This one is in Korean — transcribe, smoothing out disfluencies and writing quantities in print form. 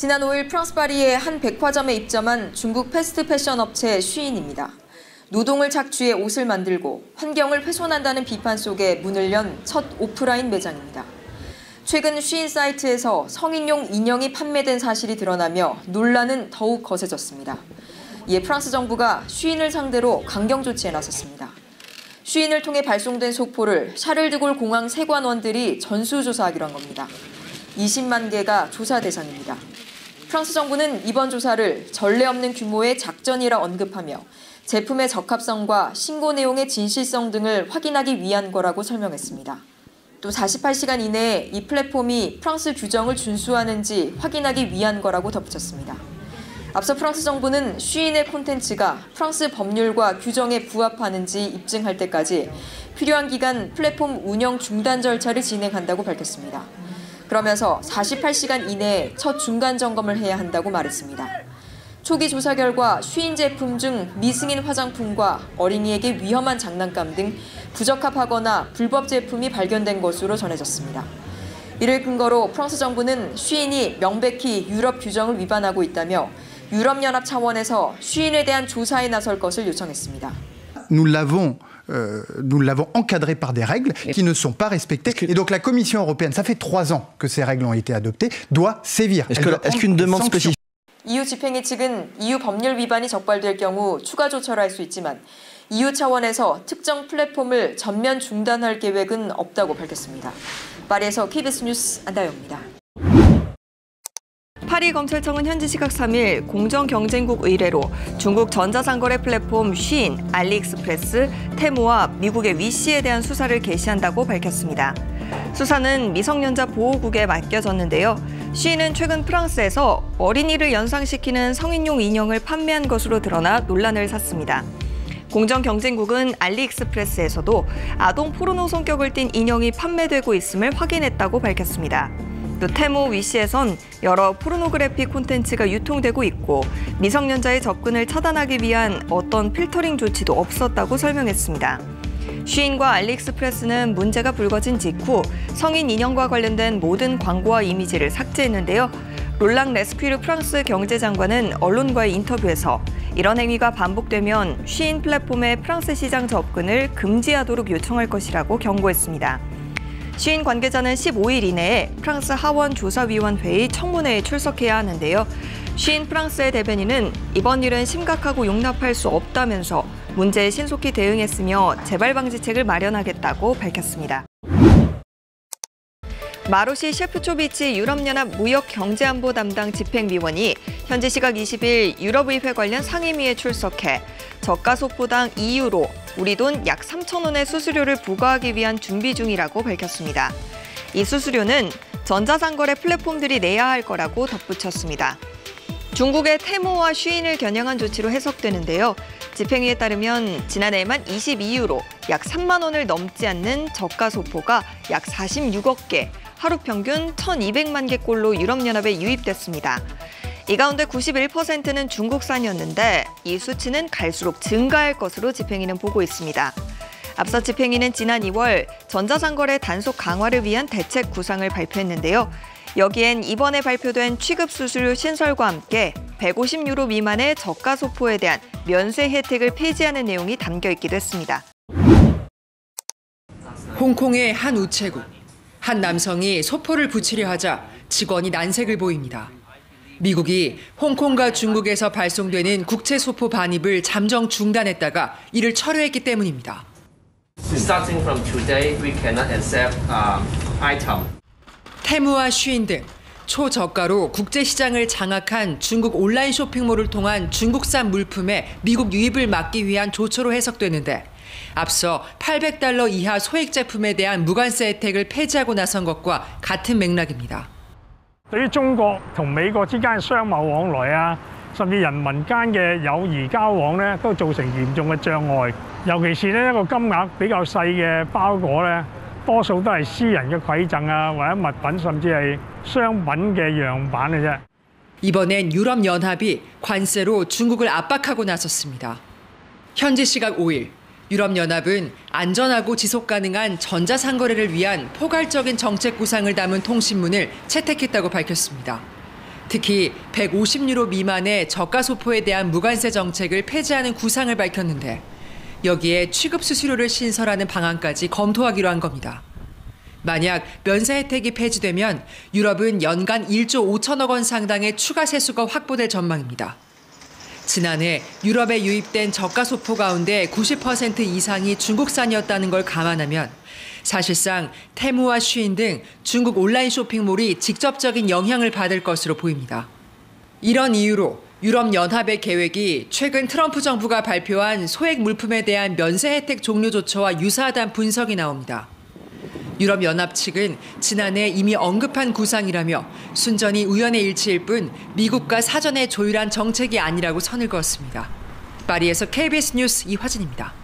지난 5일 프랑스 파리의 한 백화점에 입점한 중국 패스트 패션 업체 쉬인입니다. 노동을 착취해 옷을 만들고 환경을 훼손한다는 비판 속에 문을 연 첫 오프라인 매장입니다. 최근 쉬인 사이트에서 성인용 인형이 판매된 사실이 드러나며 논란은 더욱 거세졌습니다. 이에 프랑스 정부가 쉬인을 상대로 강경 조치에 나섰습니다. 쉬인을 통해 발송된 속보를 샤를드골 공항 세관원들이 전수조사하기로 한 겁니다. 20만 개가 조사 대상입니다. 프랑스 정부는 이번 조사를 전례 없는 규모의 작전이라 언급하며 제품의 적합성과 신고 내용의 진실성 등을 확인하기 위한 거라고 설명했습니다. 또 48시간 이내에 이 플랫폼이 프랑스 규정을 준수하는지 확인하기 위한 거라고 덧붙였습니다. 앞서 프랑스 정부는 쉬인의 콘텐츠가 프랑스 법률과 규정에 부합하는지 입증할 때까지 필요한 기간 플랫폼 운영 중단 절차를 진행한다고 밝혔습니다. 그러면서 48시간 이내에 첫 중간 점검을 해야 한다고 말했습니다. 초기 조사 결과 쉬인 제품 중 미승인 화장품과 어린이에게 위험한 장난감 등 부적합하거나 불법 제품이 발견된 것으로 전해졌습니다. 이를 근거로 프랑스 정부는 쉬인이 명백히 유럽 규정을 위반하고 있다며 유럽연합 차원에서 쉬인에 대한 조사에 나설 것을 요청했습니다. Nous l'avons encadré par des règles qui ne sont pas respectées. Et donc la Commission européenne, ça fait 3 ans que ces règles ont été adoptées, doit sévir. Est-ce qu'une demande spécifique? EU 집행위 측은 EU 법률 위반이 적발될 경우 추가 조처를 할 수 있지만 EU 차원에서 특정 플랫폼을 전면 중단할 계획은 없다고 밝혔습니다. 파리에서 KBS 뉴스 안다영입니다. 파리 검찰청은 현지 시각 3일 공정경쟁국 의뢰로 중국 전자상거래 플랫폼 쉬인, 알리익스프레스, 테무와 미국의 위시에 대한 수사를 개시한다고 밝혔습니다. 수사는 미성년자 보호국에 맡겨졌는데요. 쉬인은 최근 프랑스에서 어린이를 연상시키는 성인용 인형을 판매한 것으로 드러나 논란을 샀습니다. 공정경쟁국은 알리익스프레스에서도 아동 포르노 성격을 띤 인형이 판매되고 있음을 확인했다고 밝혔습니다. 또 테무 위시에선 여러 포르노그래피 콘텐츠가 유통되고 있고 미성년자의 접근을 차단하기 위한 어떤 필터링 조치도 없었다고 설명했습니다. 쉬인과 알리익스프레스는 문제가 불거진 직후 성인 인형과 관련된 모든 광고와 이미지를 삭제했는데요. 롤랑 레스퀴르 프랑스 경제장관은 언론과의 인터뷰에서 이런 행위가 반복되면 쉬인 플랫폼의 프랑스 시장 접근을 금지하도록 요청할 것이라고 경고했습니다. 쉬인 관계자는 15일 이내에 프랑스 하원조사위원회의 청문회에 출석해야 하는데요. 쉬인 프랑스의 대변인은 이번 일은 심각하고 용납할 수 없다면서 문제에 신속히 대응했으며 재발 방지책을 마련하겠다고 밝혔습니다. 마로시 셰프초비치 유럽연합 무역경제안보 담당 집행위원이 현지 시각 20일 유럽의회 관련 상임위에 출석해 저가 소포당 2유로, 우리 돈 약 3,000원의 수수료를 부과하기 위한 준비 중이라고 밝혔습니다. 이 수수료는 전자상거래 플랫폼들이 내야 할 거라고 덧붙였습니다. 중국의 테무와 쉬인을 겨냥한 조치로 해석되는데요. 집행위에 따르면 지난해에만 22유로, 약 3만 원을 넘지 않는 저가 소포가 약 46억 개, 하루 평균 1,200만 개꼴로 유럽연합에 유입됐습니다. 이 가운데 91%는 중국산이었는데 이 수치는 갈수록 증가할 것으로 집행위는 보고 있습니다. 앞서 집행위는 지난 2월 전자상거래 단속 강화를 위한 대책 구상을 발표했는데요. 여기엔 이번에 발표된 취급 수수료 신설과 함께 150유로 미만의 저가 소포에 대한 면세 혜택을 폐지하는 내용이 담겨 있기도 했습니다. 홍콩의 한 우체국. 한 남성이 소포를 붙이려 하자 직원이 난색을 보입니다. 미국이 홍콩과 중국에서 발송되는 국제 소포 반입을 잠정 중단했다가 이를 철회했기 때문입니다. Starting from today, we cannot accept item. 테무와 쉬인 등 초저가로 국제시장을 장악한 중국 온라인 쇼핑몰을 통한 중국산 물품의 미국 유입을 막기 위한 조처로 해석되는데 앞서 $800 이하 소액 제품에 대한 무관세 혜택을 폐지하고 나선 것과 같은 맥락입니다. 對於中國同美國之間嘅商貿往來啊，甚至人民間嘅友誼交往咧，都造成嚴重嘅障礙。尤其是呢一個金額比較細嘅包裹咧，多數都係私人嘅饋贈啊，或者物品甚至係商品嘅樣板嘅啫。 이번엔 유럽연합이 관세로 중국을 압박하고 나섰습니다. 현지 시각 5일, 유럽연합은 안전하고 지속가능한 전자상거래를 위한 포괄적인 정책 구상을 담은 통신문을 채택했다고 밝혔습니다. 특히 150유로 미만의 저가 소포에 대한 무관세 정책을 폐지하는 구상을 밝혔는데 여기에 취급 수수료를 신설하는 방안까지 검토하기로 한 겁니다. 만약 면세 혜택이 폐지되면 유럽은 연간 1조 5천억 원 상당의 추가 세수가 확보될 전망입니다. 지난해 유럽에 유입된 저가 소포 가운데 90% 이상이 중국산이었다는 걸 감안하면 사실상 테무와 쉬인 등 중국 온라인 쇼핑몰이 직접적인 영향을 받을 것으로 보입니다. 이런 이유로 유럽연합의 계획이 최근 트럼프 정부가 발표한 소액 물품에 대한 면세 혜택 종료 조처와 유사하다는 분석이 나옵니다. 유럽연합 측은 지난해 이미 언급한 구상이라며 순전히 우연의 일치일 뿐 미국과 사전에 조율한 정책이 아니라고 선을 그었습니다. 파리에서 KBS 뉴스 이화진입니다.